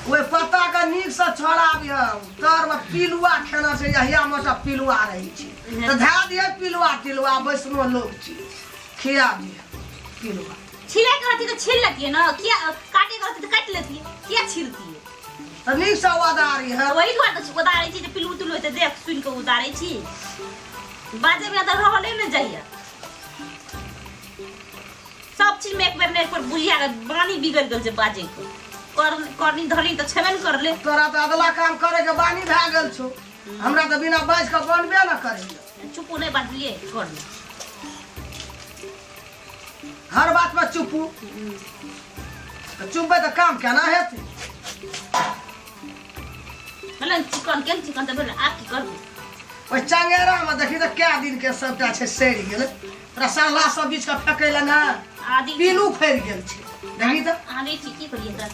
ओए पत्ता का नीक से छड़ाबिय तर में पिलुआ खेना छै यहिया मोटा पिलुआ रही छी तो धा दिए पिलुआ तिलुआ वैष्णो लोग छी खिया दिए पिलुआ छिले करती तो छिल लेती है ना क्या काटे करती तो काट लेती है क्या छिलती है तो नीक से उदारी है वही द्वार तो उदारे छी पिलु तुलु तो देख सुन के उदारे छी बाजे में तो रहले न जाइए सब चीज में एक बार ने पर बुझिया बानी बिगड़ गेल छै बाजे को करनी धरनी तो छेबे न करले तोरा तो अगला काम करे के बानी भए गेल छौ हमरा तो बिना बाज के बनबे न करे चुपू नहीं बाजलिए कर ले हर बात में चुपू तो चुपबे तो काम केना हेतै मतलब चिकन तो बोले आप की करबो ओए चंगेरा में देखी तो क्या दिन के सबटा छै सड़ गेल तोरा साला सब बीच के फेकैला ना आदि पीलू फैर गेल छै देखी तो आदि की करिए दस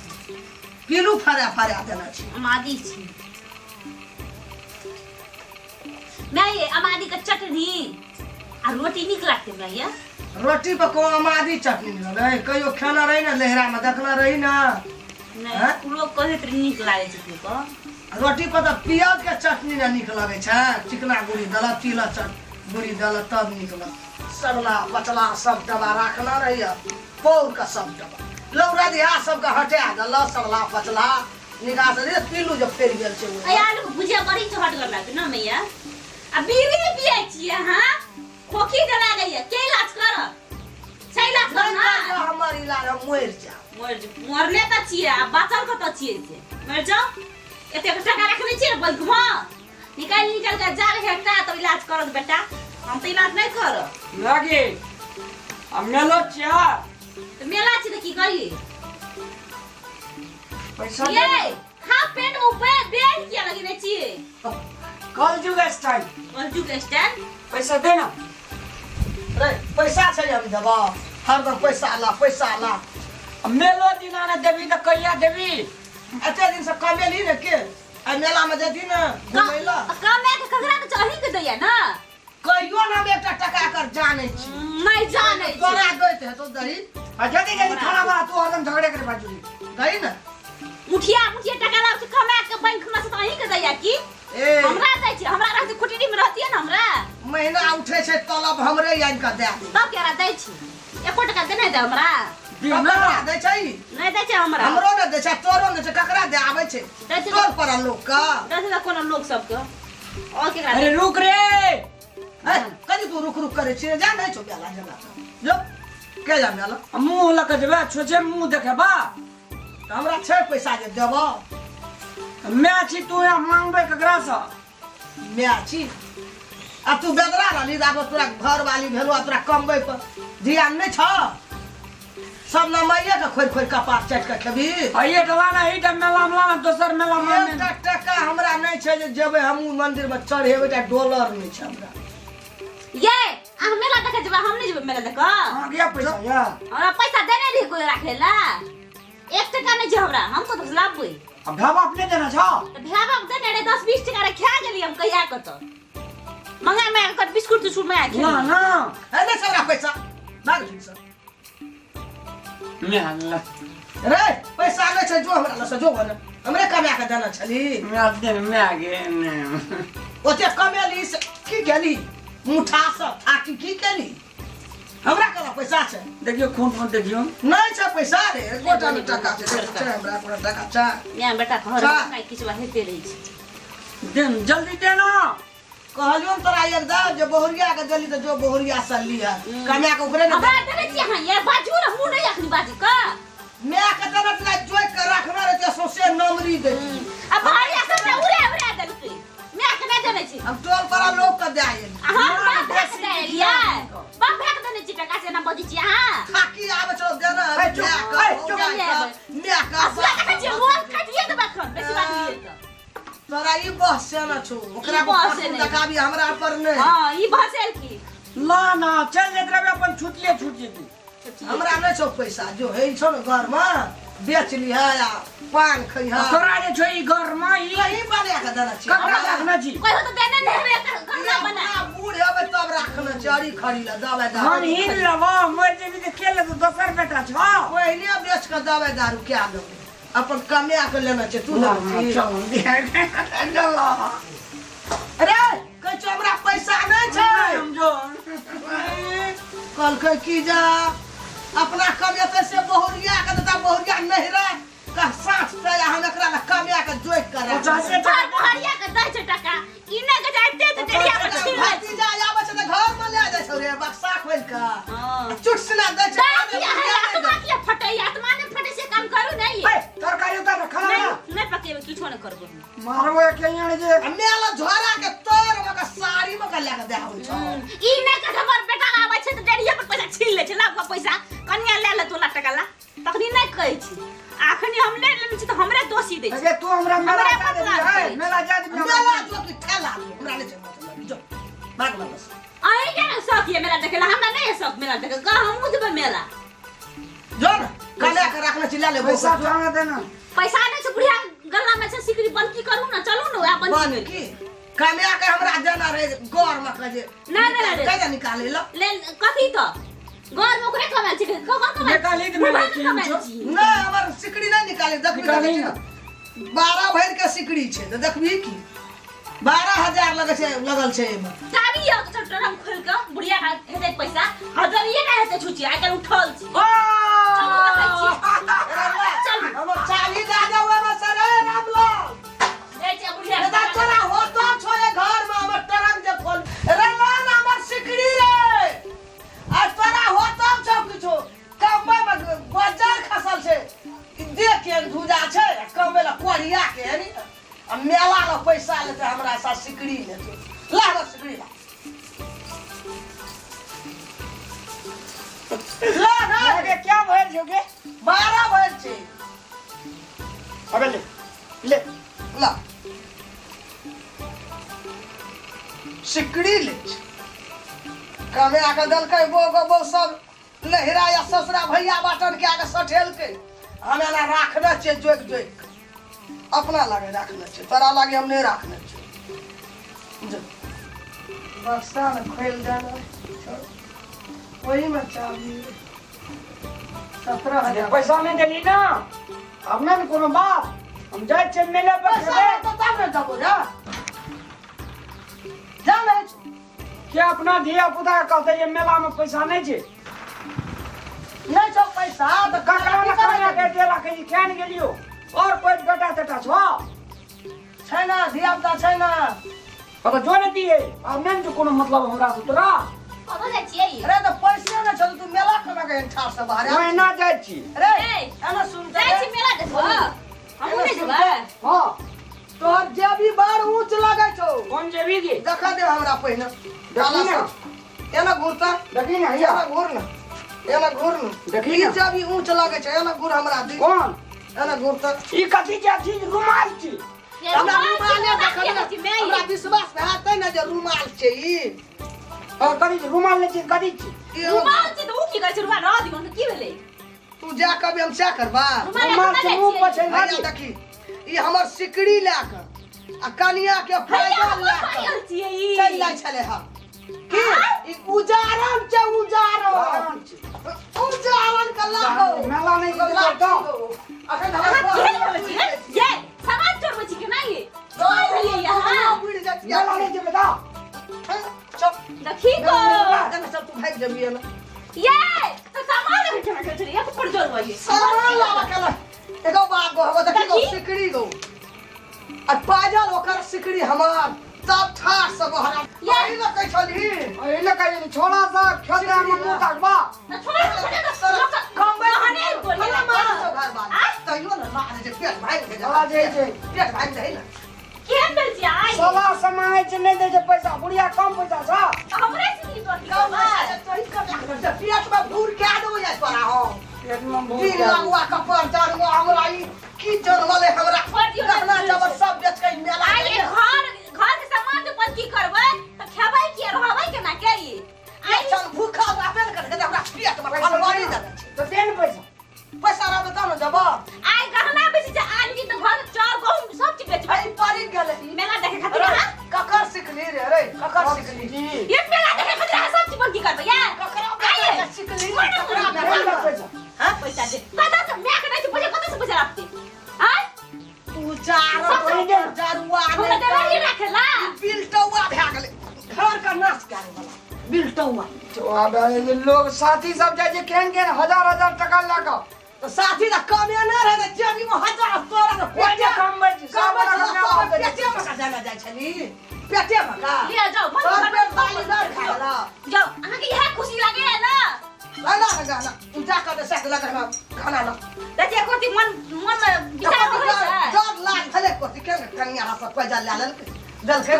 पीलू फरा देना छै हम आदि छी नहीं अमादी का चटनी आ रोटी निक लागते भैया रोटी पर को अमादी चटनी मिलल कहियो खाना रही ना लहरा में देखना रही ना नहीं लोग कहे त निक लागे छै को रोटी पर तो प्याज के चटनी ना निक लगे छै चिकना गुड़ी दला तिला गुड़ी दला तब निक लग सबला बचला सब डब्बा रखना रही पौर का सब डब्बा लौरा दिया सब का हटा दला सबला पचला निकास दे पीलू जो फेर गेल छै यार भुजिया बड़ी चहट कर लागते ना मैया आ बीवी ने पिए छिए हां खोखी जला गई है के इलाज कर सही इलाज कर ना हमर इलाज मर जा मरले त छिए आ बाचल कत छिए से मर जाओ एते टका रखने छिए बैंक में निकाल के जा रे हेटा तो इलाज करत बेटा हम तो इलाज नहीं कर लागे अब मेलो छिया तो मेला छी त की करी पैसा ये हाफ पैंट ऊपर बेल्ट क्या लगने छिए कल जुग स्टाइल मंजू के स्टैंड पैसा देना रे पैसा छै अभी दबा हरदम पैसा ला अब मेलो दिना ने देवी तो कहिया देवी एते दिन से कमेली ने के आ मेला में जेती ना घुमैला कमे के ककरा के चाही के दैया ना कहियो ना हम एकटा टका कर जानै छी नहीं जाने तोरा दैत है तो दही आ जल्दी जल्दी खाना बना तू हरदम झगड़े करे बाजू दही ना मुठिया टका लाउ से कमा के बैंक में से अही के दैया की ए हमरा दै छी हमरा रहते खुटीडी में रहती है ना हमरा महीना उठे छै तलब हमरे याद का दे तब केरा दै छी 1 टका देने दे हमरा ककरा दे छै नहीं दै छै हमरा हमरो न दे छै तोरो न छै ककरा दे आबै छै दै छै तोर पर लोग का दै छै कोनो लोग सब के और केरा अरे रुक रे कनी तू रुक करे छी जा नहीं छौ बेला जना जो के जा बेला मुंह लग देबे छोचे मुंह देखे बा हमरा छै पैसा जे देबो मैं छी तू यहाँ मांगबे ककरा से मैं छी आ तू बेदरा रहली दाबो तोरा घर वाली भेलो तोरा कमबै पर ध्यान नहीं छ सब ना मैया के खोर कपार चट के खेबी ये डलाना ही मेला में दोसर मेला में एकटा टका हमरा नहीं छै जे जेबै हमहू मंदिर में चढ़ेबै ता डॉलर नहीं छै हमरा ये आ मेला देखे जब हम नहीं जब मेला देख हां गया पैसा या हमरा पैसा देने रही कोई राखेला 1 टका नहीं छै हमरा हम तो लाबबै अब भाव अपने देना छ भेबा देने रे 10-20 टका रे खा गेली हम कहिया कत मंगा में कत बिस्कुट तुसुट में आ ना ना है ना सारा पैसा मांग ली सब मैं अल्लाह रे पैसा नहीं छै जो हमरा से जो बना हमरे कमा के देना छली मैं दिन में आ गए ओते कमेली से की केली मुठा सब थाकी की केली हमरा कला पैसा छै देखियो खून देखियो नहीं छै पैसा रे गोटा में टका छै हमरा पूरा टका छै या बेटा घर में किछवा हेते रही छै दिन जल्दी देना कहलियो तोरा एकदम जे बहुरिया के देली तो जो बहुरिया से लिया कमा के ओकरे अब देने छी हां ये बाजू ना मुंह नहीं अखनी बाजी का मैं के देना तोरा जोइ के रखना रे ते सोसे नमरी दे अब भारिया सब उड़े देलकै मैं के नहीं देने छी हम टोल करा लोग के दे आइल हां भेज दे लिया बम भेज देने छी टका से ना बजी छी हां थाकी आबे छौ देना चुप मैं का असला के छी रोज खटिए दे बखन बेसी बात लिए तो तोरा ई बस से ना छौ ओकरा पर दकाबी हमरा पर नहीं हां ई भसेल की ला ना चल जेत रहे अपन छुटिए छूट जेती हमरा नहीं छौ पैसा जो है छौ न घर में बेच लिहा या पान खइहा तोरा जे छै ई घर में ई यही बने के देना छी ककरा रखना छी कोई हो तो देने नहीं रे गंगा बना बूढ़ हेबे तब रखना चारी खड़ी ला दवाई दारू हम हिल लबो मर जेबी त के लेबो दोसर बेटा छ पहले बेच के दवाई दारू क्या देबे अपन कमाया के लेना छै तू ना अरे कह हमरा पैसा नहीं छै समझो कल के की जा अपना कमेते से बहुरिया के देता बहुरिया नहीं रे का साथ पे हम एकरा ला कमाया के जोइ करे 50 हरिया के 10 टका इने के जाते तो डेरिया पर छीन ले भतीजा आवे छै त घर में ले जाय छै रे बक्सा खोल के हां चुटसना दे छै आत्मा के फटे आत्मा ने फटे से काम करू नहीं ए तरकारी उतार खाना नहीं पकेबे किछो न करबो मारबो के यहाँ जे मेला झोरा के तोर में के साड़ी में के लेके दे आबै छै इने के हमर बेटा आबै छै त डेरिया पर पैसा छीन ले छै ला पैसा कन्या ले ले 2 लाख टका ला तखनी नहीं कहै छी आखनी हम ले लेने छी त हमरे दोषी दे अगे तू हमरा मेला जा दे मेला जा दे मेला जो की ठेला हमरा नहीं छै मतलब जो भाग बस आई के शौक ये मेला देखेला हमरा नहीं है शौक मेला देखे का हम मुझे मेला जो ना कन्या के रखना छी ले ले पैसा थाना देना पैसा नहीं छै बुढ़िया गल्ला में से सिकरी बंद की करू ना चलू ना अपन बन की कन्या के हमरा देना रे गोर में के जे नहीं कैसे निकाले लो ले कथी तो घर में ओकरे कमाल छै कौन कमाल निकाली दे मेला की नहीं हमर सिकड़ी नहीं निकाले निकाली ना 12 भर के सिकड़ी छै त देखबी की 12000 लगल छै एमे गाड़ी आ तो ट्रक खोल के बुढ़िया का हेते पैसा हजार ये ना हेते छुची आइ के उठल छी चल हमर चाली दादा हुआ में सरे रामलाल ए जे बुढ़िया दादा तोरा होतो छो ए घर में हमर ट्रक जे खोल रे लाल हमर सिकड़ी रे आ तोरा होतो छो किछो कम्बे में बाजार खसल छै देख के धुजा छै कम्बे ला कोरिया के हनी आ मेला ला पैसा लेते हमरा सा सिकड़ी लेते ला ला सिकड़ी ला ना अगे क्या भइल जोगे 12 भर छै अबे ले ला सिकड़ी ले कमे आके दलकै बो सब लहरा या ससुरा भैया बाटन के आके सठेलकै हमे ना राखने छै जोक अपना लगे राखने छै तोरा लगे हम नहीं राखने छै बक्सा में खोल देना वही में चाबी 17,000 पैसा नहीं देली ना अब ना कोनो बात हम जाय छै मेला पर पैसा तो तब न देबो रे जा ले के अपना धिया पुता कहते ये मेला में पैसा नहीं छै नहीं छो पैसा तो ककरा ना कन्या के दे राखे जी केन गेलियो और कोई बेटा तेटा छो छै ना धिया पुता छै ना अब जो नहीं दिए अब नहीं जो कोनो मतलब हमरा से तोरा कब जा छिए अरे तो पैसे ना छो तू मेला केना के ठार से बाहर मैं ना जाय छी अरे ए एना सुन जाय छी मेला देखबो हम नहीं जेबा हां तोहर जेबी बार ऊंच लागै छौ कौन जेबी गे देखा दे हमरा पहिने देखी ना एना घुरता देखी ना एना घुर ना एना घुर ना देखी ना जेबी ऊंच लागै छै एना घुर हमरा दी कौन एना घुरता ई कथि के चीज रुमाल छी हमरा रुमाल ने देखल हमरा विश्वास है तै ना जे रुमाल छै ई और कथि रुमाल नहीं छी कथि छी रुमाल छी तो की कर रुमाल रह दिगो की भेलै तू जा कभी हम क्या करबा रुमाल से मुंह पर छै भैया देखी ई हमर सिकड़ी ला के आ कनिया के फायदा ला के चल जाय छले हा की ई उजारन छै उजारन के लागो मेला नहीं करतो अखन हमरा ये सामान चोर बची के नहीं ये यहां मेला नहीं जे बता चुप देखी को जब सब तू भाग जबिए ना ये तो सामान लेके चला चल ये ऊपर जोर वाली सामान लावा केला एगो बात गो हो देखी गो सिकड़ी गो आ पाजल ओकर सिकड़ी हमार सब ठास सब हरा यही न कह छली ए ले कहि छोड़ा सा खेते हम मुंह तकबा ना छोड़ लोग कम्बे हने बोले ना मार सब घर बात तइयो न मार जे पेट भाग के आ जे जे पेट भाग जाई ना केन मिल जाए सोला समय जे नहीं दे जे पैसा बुढ़िया कम पैसा छ हमरे से नहीं तो पेट में भूर के दो या तोरा हो पेट में बहुत दिन लगवा कपर चढ़वा हमरा ई की जनमले हमरा गहना जब सब बेच के मेला आई घर के सामान जो पर की करबै त खेबै की रहबै के ना के ई आई चल भूखा बाबे कर के हमरा पेट में फलवारी दे तो देन पैसा पैसा रहबे त न जब हमरा देला ही रखेला बिल्टौआ भए गेलै घर का नाश करे वाला बिल्टौआ तो अब ये लोग साथी सब जाए जे केहन केहन हजार हजार टका लागा तो साथी दा कमे ना रहे जेबी में हजार तोरा पेटे कमबै छी सब पेटे में का जाना जाय छली पेटे में का ले जाओ मन सर पे कर ताली दर खाला जाओ अहाँ के यह खुशी लगे है ना गाना गाना तू जा कर से लगा खाना ला देखिए कोती मन मन में विचार हो है जब लाग थले कोती के कन्या हाथ पर जा ले जल के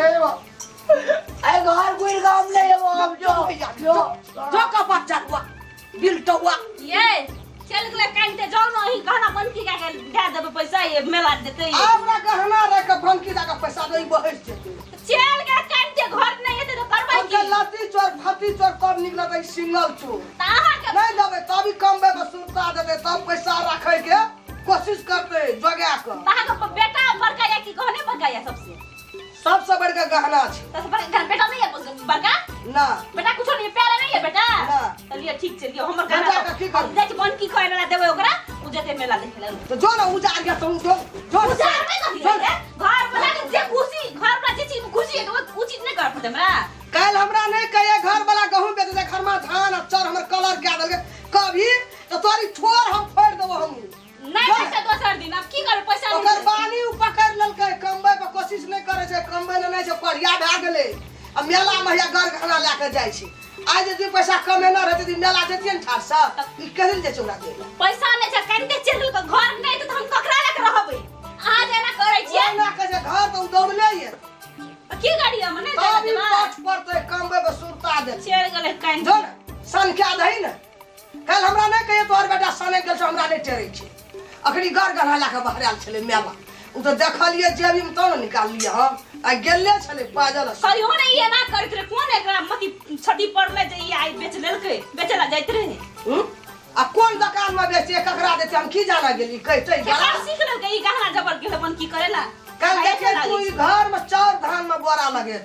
ए घर गुड़ गाम ले वो अब जो का बच्चा हुआ बिल्टौआ ये चल गले कांटे जाओ ना ही गहना बनकी का के दे देबे पैसा ये मेला देते हमरा गहना रे के बनकी दा का पैसा दई बहस जेते चल गए कांटे घर नहीं है तो करबै के की लाती चोर फाती चोर कब निकलत है सिंगल चोर ताहा के नहीं देबे तभी कमबे में सुनता देबे तब पैसा रखे के कोशिश करते जगा के ताहा के बेटा बड़का या की कहने बड़का या सबसे बड़का गहना छै सबसे बड़का बेटा नहीं है बड़का ना बेटा कुछ नहीं प्यारा नहीं है बेटा ना। चलिए ठीक चलिए हमर बेटा गाना का की करू? देख बन की खोए ना देबे ओकरा उ जते मेला देखे ला तो जो ना उजार गया तुम जो उजार में कथी है घर वाला के जे खुशी घर वाला जे चीज खुशी है तो वो चीज नहीं कर पड़ते हमरा कल हमरा नहीं कहे घर वाला गहूं बेच दे घर में धान और चर हमर कलर के देल कभी तो तोरी ठोर हम फोड़ देबो हम नहीं पैसा दोसर दिन अब की करे पैसा ओकर नहीं बानी उ पकड़ ललकै कमबै पे कोशिश नहीं करे छै कमबै नहीं छै पढ़िया भए गेलै अब मेला में या घर खाना लेके जाय छै आज यदि पैसा कमेना रहते दिन मेला जेतिए न ठार सा ई कहल जे चौरा दे पैसा नहीं छै कांटे चल तो घर नहीं तो हम ककरा लेके रहबै आ जेना करे छियै ना कहे घर तो दौड़ले ये की गाड़ी हम नहीं तभी देबे पट पड़ते कमबै पे सुरता दे चल गेले जो कांटे न संख्या दही न कल हमरा नहीं कहे तोहर बेटा सने गेल छ हमरा नहीं टेरै छै अखनी घर गढ़ा लाके बहराल छले मेला उ तो देखलिए जेबी में तो निकाल लिया हम आ गेले छले पाजल सही हो नहीं ये ना करत रे कोन एकरा मती छटी पड़ले जे ई आई बेच लेलकै बेचला जाइत रहे आ कौन दुकान में बेचे ककरा देते हम की जाना गेली कहते केकरा सीख लेलकै ई गहना जबर के बन की करेला कल देखे तू ई घर में चाउर धान में बोरा लगे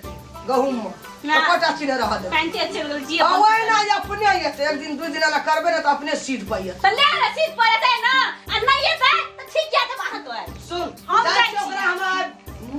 गहूम में ना। तो कोटा चिन्ह रह दे कांटे चल गेल जी आवै ना ये अपने येते एक दिन दू दिन ला करबे ना तो अपने सीट पाइए त ले रसीद पड़े दे ना आ नहीं ये त ठीक क्या त वहां तो है सुन हम जाय जाइ छै छी। ओकरा हमरा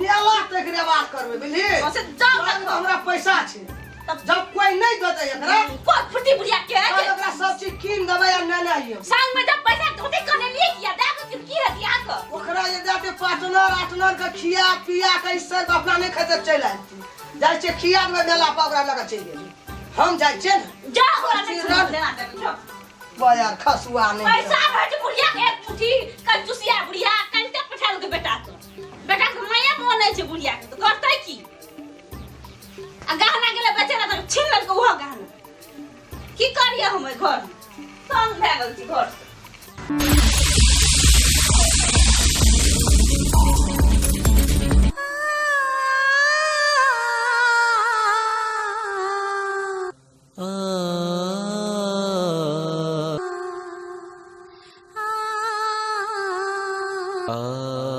मेला तक रेवाज करबे बुझली ओसे जाओ तब तक हमरा पैसा छै तब जब कोई नहीं देते एकरा पोत फुटी बुढ़िया के तब एकरा सब चीज कीन देबै आ न नहीं संग में जब पैसा होते कने लिए किया दे के की रहती आक ओकरा जे जाते पार्टनर आटनर के खिया पिया के इससे अपना नहीं खेते चल आती जाय छै खिया में मेला पर ओकरा लगा चल गेली हम जाय छै न जा ओकरा नहीं देना दे जो यार खसुआ नहीं पैसा भज बुढ़िया के एक मुट्ठी कंजूसिया बुढ़िया कंटे पठाल के बेटा तो बेटा के माया मोने छै बुढ़िया के तो करतै की आ गहना गेले बेचेला त छीन लेल के ओहो गहना की करिए हम घर संग भए गेल छी घर आ